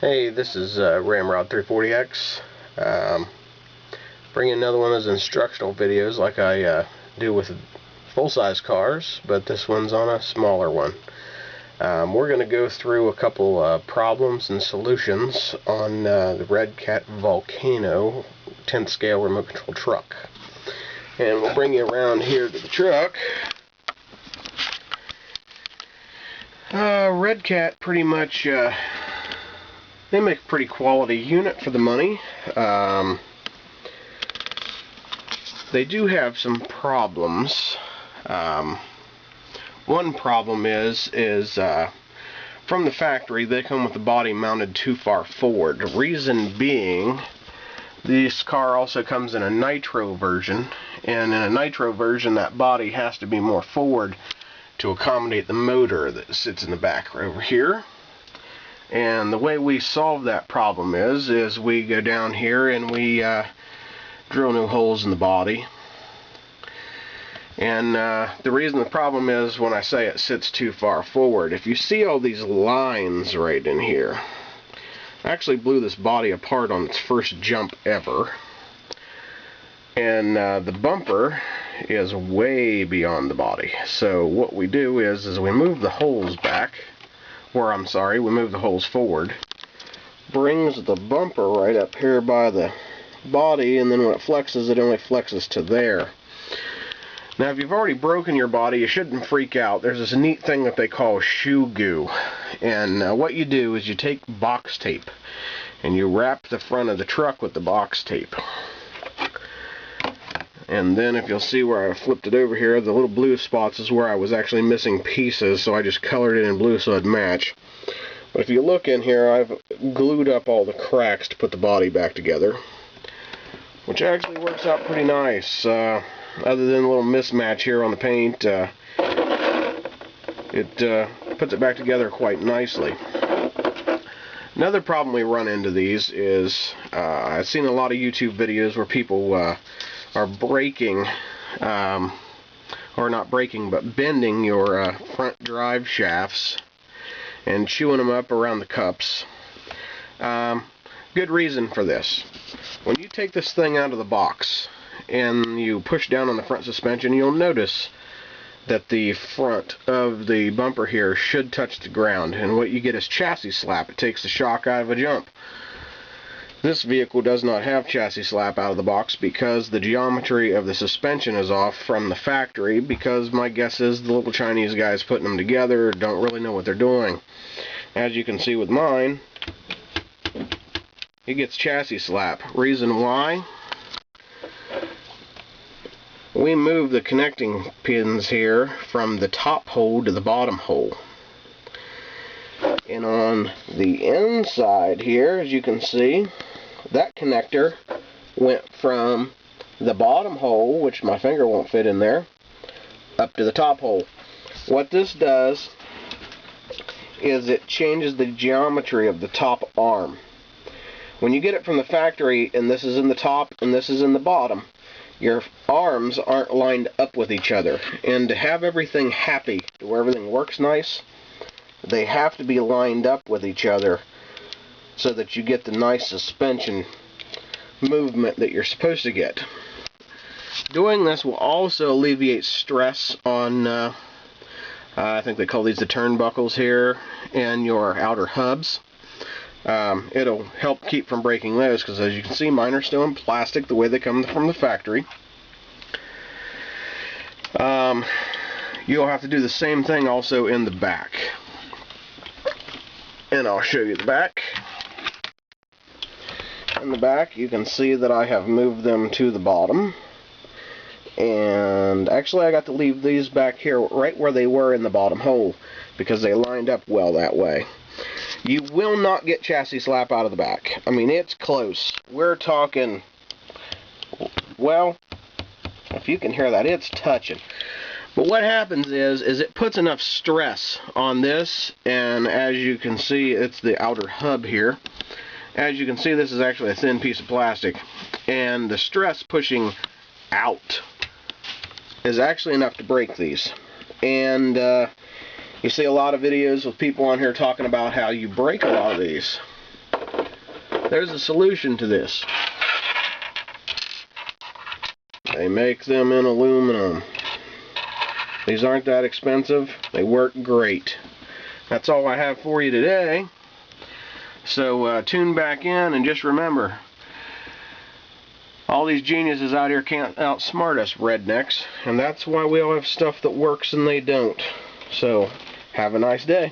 Hey, this is Ramrod 340X. Bringing another one of those instructional videos like I do with full-size cars, but this one's on a smaller one. We're going to go through a couple problems and solutions on the Redcat Volcano 10th scale remote control truck. And we'll bring you around here to the truck. Redcat pretty much they make a pretty quality unit for the money. They do have some problems. One problem is from the factory they come with the body mounted too far forward. The reason being, this car also comes in a nitro version, and in a nitro version that body has to be more forward to accommodate the motor that sits in the back right over here. And the way we solve that problem is we go down here and we drill new holes in the body. And the reason the problem is, when I say it sits too far forward, if you see all these lines right in here, I actually blew this body apart on its first jump ever. And the bumper is way beyond the body. So what we do is we move the holes back, we move the holes forward, brings the bumper right up here by the body, and then when it flexes, it only flexes to there. Now, if you've already broken your body, you shouldn't freak out. There's this neat thing that they call shoe goo. And what you do is you take box tape and you wrap the front of the truck with the box tape. And then if you'll see where I flipped it over here, the little blue spots is where I was actually missing pieces, so I just colored it in blue so it'd match. But if you look in here, I've glued up all the cracks to put the body back together, which actually works out pretty nice. Other than a little mismatch here on the paint, it puts it back together quite nicely. Another problem we run into these is, I've seen a lot of YouTube videos where people are breaking, or not breaking, but bending your front drive shafts and chewing them up around the cups. Good reason for this. When you take this thing out of the box and you push down on the front suspension, you'll notice that the front of the bumper here should touch the ground, and what you get is chassis slap. It takes the shock out of a jump. This vehicle does not have chassis slap out of the box because the geometry of the suspension is off from the factory, because my guess is the little Chinese guys putting them together don't really know what they're doing. As you can see with mine, it gets chassis slap. Reason why? We move the connecting pins here from the top hole to the bottom hole. And on the inside here, as you can see, that connector went from the bottom hole, which my finger won't fit in there, up to the top hole. What this does is it changes the geometry of the top arm. When you get it from the factory and this is in the top and this is in the bottom, your arms aren't lined up with each other. And to have everything happy, to where everything works nice, they have to be lined up with each other so that you get the nice suspension movement that you're supposed to get. Doing this will also alleviate stress on, I think they call these the turnbuckles here, and your outer hubs. It'll help keep from breaking those, because as you can see, mine are still in plastic the way they come from the factory. You'll have to do the same thing also in the back. And I'll show you the back. In the back, you can see that I have moved them to the bottom. And actually, I got to leave these back here right where they were in the bottom hole, because they lined up well that way. You will not get chassis slap out of the back. I mean, it's close. We're talking, well, if you can hear that, it's touching. But what happens is it puts enough stress on this, and as you can see, it's the outer hub here. As you can see, this is actually a thin piece of plastic, and the stress pushing out is actually enough to break these. And you see a lot of videos with people on here talking about how you break a lot of these. there's a solution to this. They make them in aluminum. These aren't that expensive. They work great. That's all I have for you today. So tune back in and just remember, all these geniuses out here can't outsmart us rednecks, and that's why we all have stuff that works and they don't. So have a nice day.